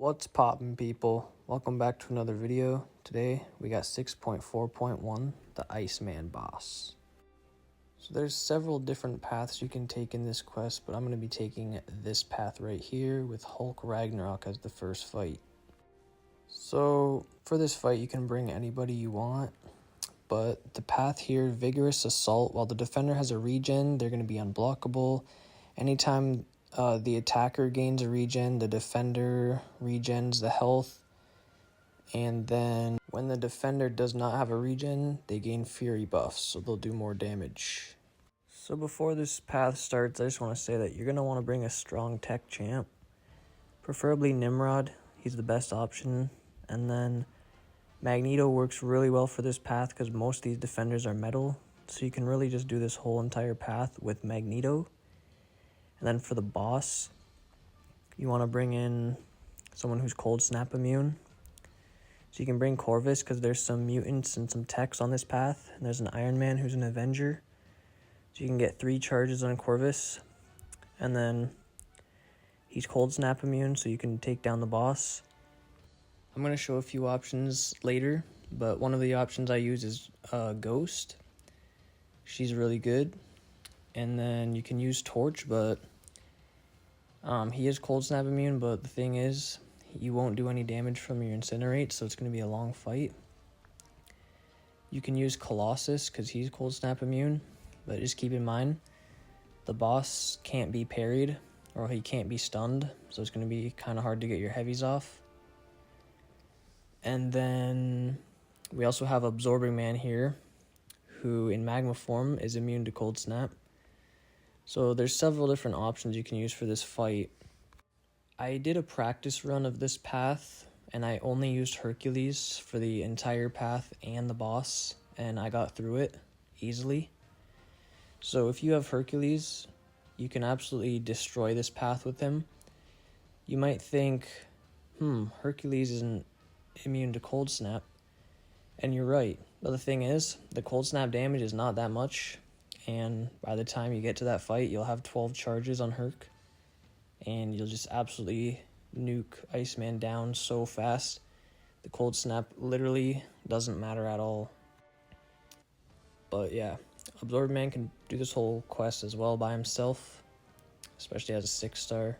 What's poppin', people? Welcome back to another video. Today we got 6.4.1, the Iceman boss. So there's several different paths you can take in this quest, but I'm going to be taking this path right here with Hulk Ragnarok as the first fight. So for this fight you can bring anybody you want, but the path here, Vigorous Assault, while the defender has a regen, they're going to be unblockable. Anytime the attacker gains a regen, the defender regens the health, and then when the defender does not have a regen, they gain fury buffs, so they'll do more damage. So before this path starts, I just want to say that you're going to want to bring a strong tech champ, preferably Nimrod. He's the best option. And then Magneto works really well for this path because most of these defenders are metal, so you can really just do this whole entire path with Magneto. And then for the boss, you want to bring in someone who's cold snap immune. So you can bring Corvus because there's some mutants and some techs on this path. And there's an Iron Man who's an Avenger. So you can get 3 charges on Corvus. And then he's cold snap immune, so you can take down the boss. I'm going to show a few options later, but one of the options I use is Ghost. She's really good. And then you can use Torch, but he is cold snap immune, but the thing is, you won't do any damage from your Incinerate, so it's going to be a long fight. You can use Colossus, because he's cold snap immune, but just keep in mind, the boss can't be parried, or he can't be stunned, so it's going to be kind of hard to get your heavies off. And then we also have Absorbing Man here, who in Magma form is immune to cold snap. So there's several different options you can use for this fight. I did a practice run of this path, and I only used Hercules for the entire path and the boss, and I got through it easily. So if you have Hercules, you can absolutely destroy this path with him. You might think, Hercules isn't immune to cold snap, and you're right. But the thing is, the cold snap damage is not that much. And by the time you get to that fight, you'll have 12 charges on Herc. And you'll just absolutely nuke Iceman down so fast. The cold snap literally doesn't matter at all. But yeah, Absorbed Man can do this whole quest as well by himself, especially as a 6-star.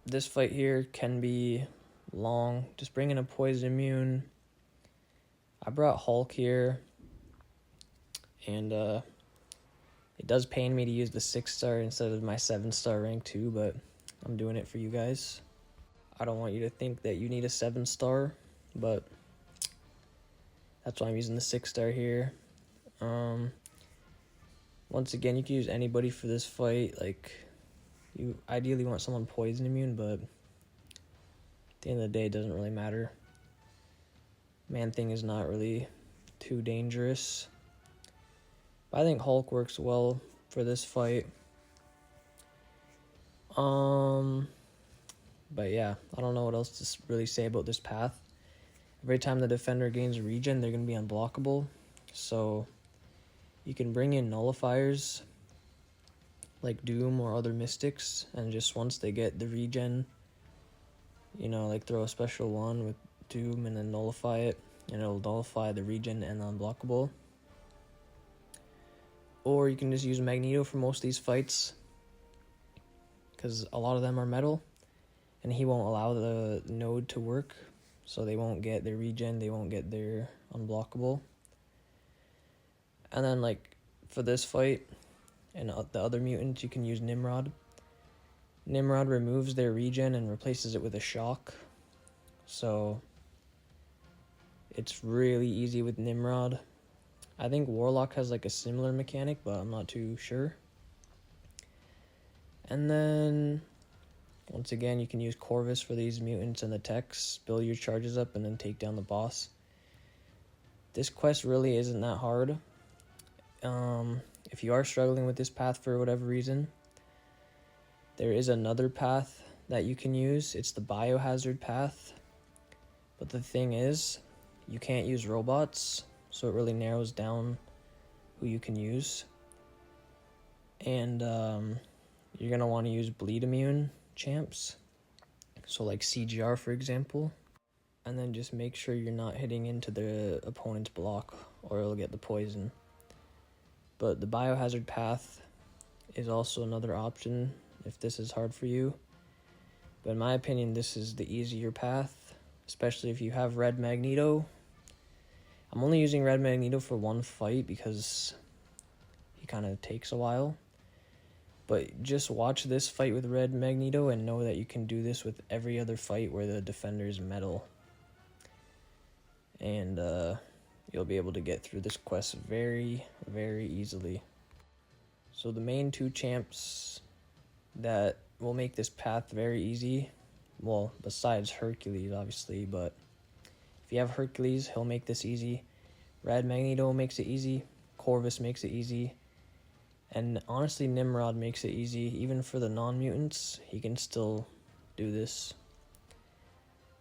This fight here can be long. Just bring in a Poison Immune. I brought Hulk here. And it does pain me to use the 6-star instead of my 7-star rank too, but I'm doing it for you guys. I don't want you to think that you need a 7-star, but that's why I'm using the 6-star here. Once again, you can use anybody for this fight. Like, you ideally want someone poison immune, but at the end of the day, it doesn't really matter. Man-Thing is not really too dangerous. But I think Hulk works well for this fight. But yeah, I don't know what else to really say about this path. Every time the defender gains a regen, they're going to be unblockable. So you can bring in nullifiers like Doom or other mystics, and just once they get the regen, you know, like throw a special one with Doom and then nullify it, and it'll nullify the regen and the unblockable. Or you can just use Magneto for most of these fights, because a lot of them are metal, and he won't allow the node to work, so they won't get their regen, they won't get their unblockable. And then, like, for this fight, and the other mutants, you can use Nimrod. Nimrod removes their regen and replaces it with a shock, so it's really easy with Nimrod. I think Warlock has like a similar mechanic, but I'm not too sure. And then, once again, you can use Corvus for these mutants and the techs, build your charges up, and then take down the boss. This quest really isn't that hard. If you are struggling with this path for whatever reason, there is another path that you can use. It's the Biohazard path. But the thing is, you can't use robots, so it really narrows down who you can use. And you're going to want to use bleed immune champs. So like CGR, for example. And then just make sure you're not hitting into the opponent's block or it'll get the poison. But the biohazard path is also another option if this is hard for you. But in my opinion, this is the easier path, especially if you have Red Magneto. I'm only using Red Magneto for one fight because he kind of takes a while. But just watch this fight with Red Magneto and know that you can do this with every other fight where the defender is metal. And you'll be able to get through this quest very, very easily. So the main two champs that will make this path very easy, well, besides Hercules, obviously, but if you have Hercules, he'll make this easy. Red Magneto makes it easy. Corvus makes it easy. And honestly, Nimrod makes it easy. Even for the non-mutants, he can still do this.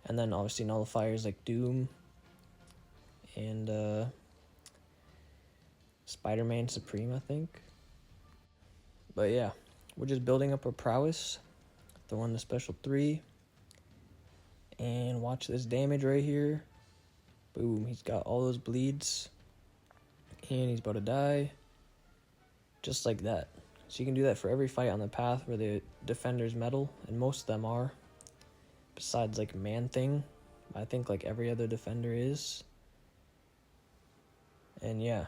And then obviously nullifiers like Doom and Spider-Man Supreme, I think. But yeah, we're just building up our prowess. Throw in the special 3. And watch this damage right here. Boom, he's got all those bleeds. And he's about to die. Just like that. So you can do that for every fight on the path where the defender's metal. And most of them are. Besides like Man-Thing. I think like every other defender is. And yeah.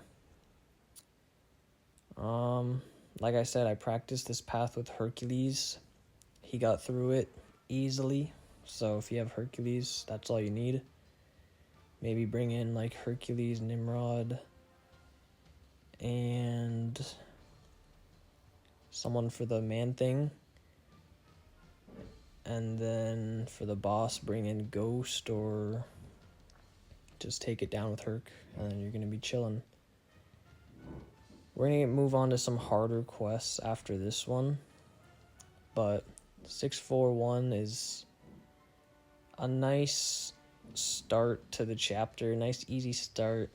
Like I said, I practiced this path with Hercules. He got through it easily. So if you have Hercules, that's all you need. Maybe bring in like Hercules, Nimrod, and someone for the Man-Thing. And then for the boss, bring in Ghost or just take it down with Herc, and then you're going to be chilling. We're going to move on to some harder quests after this one, but 641 is a nice start to the chapter, nice easy start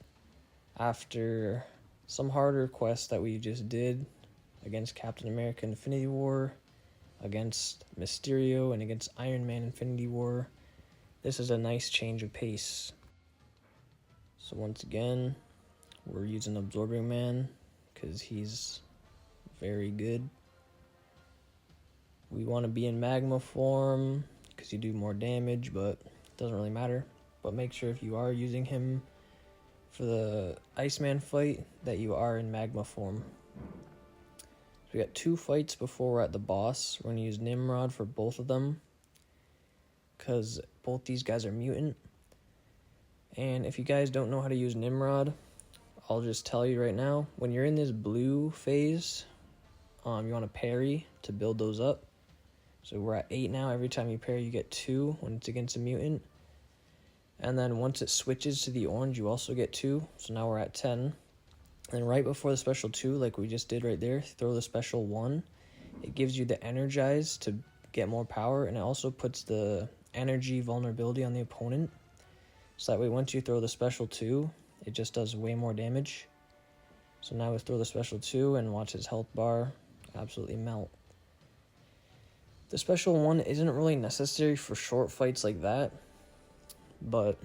after some harder quests that we just did against Captain America Infinity War, against Mysterio, and against Iron Man Infinity War. This is a nice change of pace. So once again, we're using Absorbing Man because he's very good. We want to be in magma form because you do more damage, but it doesn't really matter. But make sure if you are using him for the Iceman fight that you are in magma form. So we got 2 fights before we're at the boss. We're going to use Nimrod for both of them because both these guys are mutant. And if you guys don't know how to use Nimrod, I'll just tell you right now. When you're in this blue phase, you want to parry to build those up. So we're at 8 now. Every time you parry, you get 2 when it's against a mutant. And then once it switches to the orange, you also get 2. So now we're at 10. And right before the special 2, like we just did right there, throw the special 1. It gives you the energize to get more power, and it also puts the energy vulnerability on the opponent. So that way once you throw the special 2, it just does way more damage. So now we throw the special 2 and watch his health bar absolutely melt. The special 1 isn't really necessary for short fights like that, but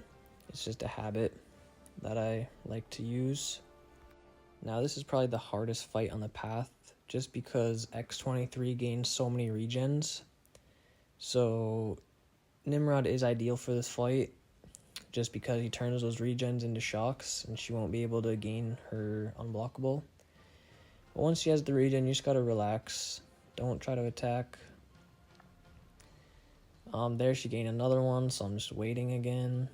it's just a habit that I like to use. Now this is probably the hardest fight on the path, just because X-23 gains so many regens. So Nimrod is ideal for this fight, just because he turns those regens into shocks, and she won't be able to gain her unblockable. But once she has the regen, you just gotta relax. Don't try to attack. There she gained another one, so I'm just waiting again.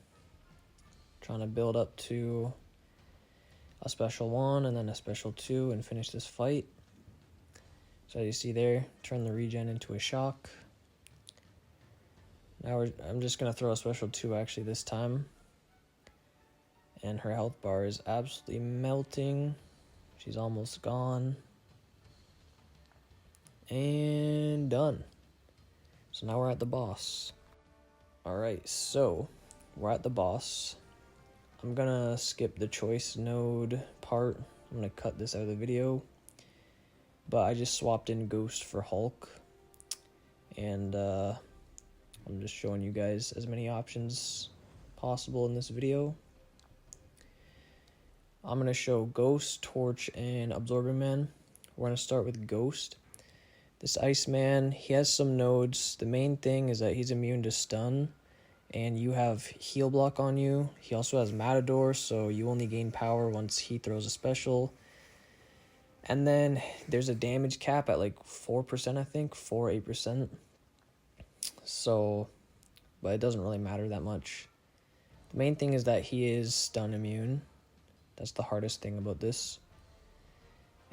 Trying to build up to a special 1 and then a special 2 and finish this fight. So as you see there, turn the regen into a shock. Now I'm just going to throw a special 2 actually this time. And her health bar is absolutely melting. She's almost gone. And done. So now we're at the boss. Alright, so we're at the boss. I'm going to skip the choice node part. I'm going to cut this out of the video. But I just swapped in Ghost for Hulk. And I'm just showing you guys as many options possible in this video. I'm going to show Ghost, Torch, and Absorbing Man. We're going to start with Ghost. This Iceman, he has some nodes. The main thing is that he's immune to stun, and you have heal block on you. He also has Matador, so you only gain power once he throws a special. And then there's a damage cap at like 4%, I think, 8%. So, but it doesn't really matter that much. The main thing is that he is stun immune. That's the hardest thing about this.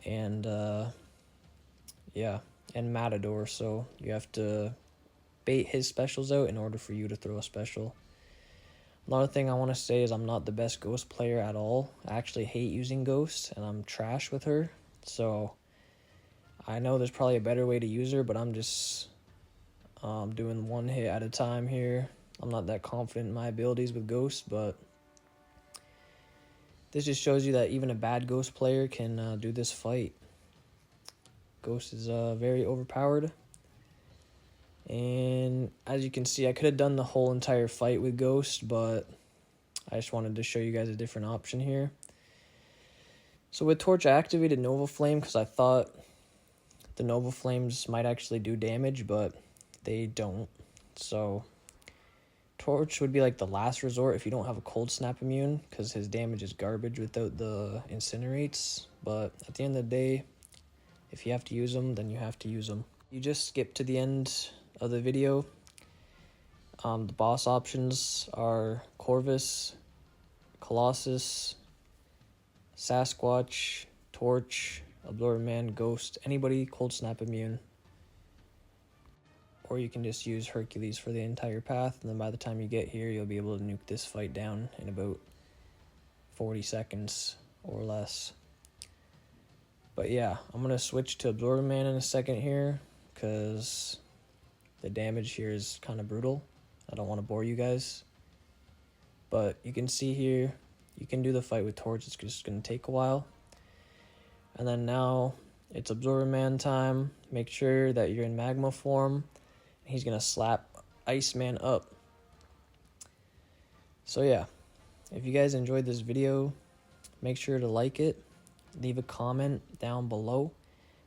And, yeah, and Matador, so you have to bait his specials out in order for you to throw a special. Another thing I want to say is I'm not the best Ghost player at all. I actually hate using Ghost, and I'm trash with her. So, I know there's probably a better way to use her, but I'm just doing one hit at a time here. I'm not that confident in my abilities with Ghost, but this just shows you that even a bad Ghost player can do this fight. Ghost is very overpowered. And as you can see, I could have done the whole entire fight with Ghost, but I just wanted to show you guys a different option here. So with Torch, I activated Nova Flame because I thought the Nova Flames might actually do damage, but they don't. So Torch would be like the last resort if you don't have a Cold Snap immune, because his damage is garbage without the Incinerates. But at the end of the day, if you have to use them, then you have to use them. You just skip to the end of the video. The boss options are Corvus, Colossus, Sasquatch, Torch, Absorbing Man, Ghost, anybody Cold Snap immune. Or you can just use Hercules for the entire path, and then by the time you get here, you'll be able to nuke this fight down in about 40 seconds or less. But yeah, I'm going to switch to Absorbing Man in a second here, because the damage here is kind of brutal. I don't want to bore you guys. But you can see here, you can do the fight with Torch, it's just going to take a while. And then now, it's Absorbing Man time. Make sure that you're in magma form. He's going to slap Iceman up. So yeah, if you guys enjoyed this video, make sure to like it. Leave a comment down below.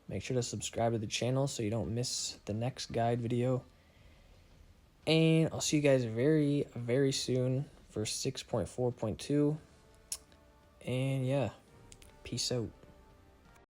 Make sure to subscribe to the channel so you don't miss the next guide video. And I'll see you guys very, very soon for 6.4.2. And yeah, peace out.